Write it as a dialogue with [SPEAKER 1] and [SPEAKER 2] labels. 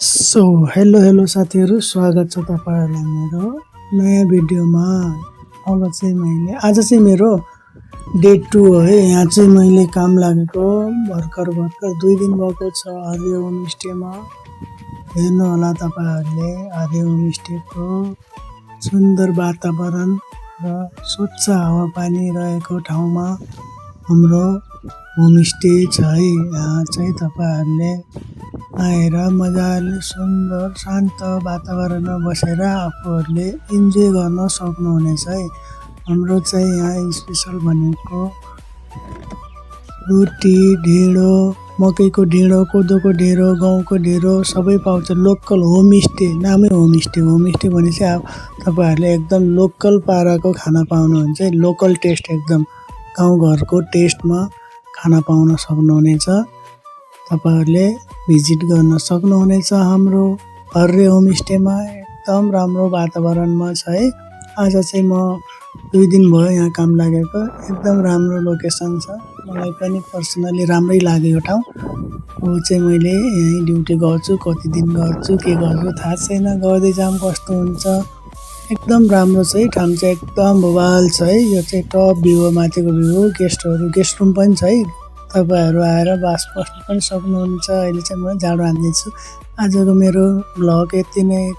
[SPEAKER 1] So hello साथीहरू, स्वागत छ तपाईँहरूलाई मेरो नयाँ भिडियोमा। आज चाहिँ मेरो डे 2 हो है। यहाँ चाहिँ मैले काम लागेको भर्खर 2 दिन भएको छ हरियो होमस्टेमा। हेर्नु होला तपाईँहरूले हरियो होमस्टेको सुन्दर वातावरण र स्वच्छ हावापानी रहेको ठाउँमा हाम्रो होमस्टे छ है। यहाँ चाहिँ तपाईँहरूले आएर मजाले सुन्दर शान्त वातावरणमा बसेर आफूहरूले इन्जोय गर्न सक्नुहुनेछ है। हाम्रो चाहिँ यहाँ स्पेसल भनेको रोटी, ढेँडो, मकैको ढेँडो, कोदोको ढेँडो, गहुँको ढेँडो सबै पाउँछ। लोकल होमस्टे, नामै होमस्टे। होमस्टे भनेपछि तपाईँहरूले एकदम लोकल पाराको खाना पाउनुहुन्छ है। लोकल टेस्ट, एकदम गाउँघरको टेस्टमा खाना पाउन सक्नुहुनेछ। तपाईहरुले भिजिट गर्न सक्नुहुनेछ हाम्रो हरियो होमस्टेमा। एकदम राम्रो वातावरणमा छ है। आज चाहिँ म 2 दिन भयो यहाँ काम लागेको। एकदम राम्रो लोकेसन छ, मलाई पनि पर्सनली राम्रै लाग्यो यो ठाउँ। हो चाहिँ मैले यही ड्युटी गर्छु, कति दिन गर्छु के गर्छु थाहा छैन, गर्दै जाम कस्तो हुन्छ। एकदम राम्रो छ है ठाउँ चाहिँ, एकदम बवाल छ है। यो चाहिँ टप भ्यू हो, माथिको भ्यू हो। गेस्ट रुम पनि छ है, तपाईहरु आएर बस्न पनि सक्नुहुन्छ। अहिले चाहिँ म झाडु हान्दैछु। आजको मेरो भ्लग यति नै।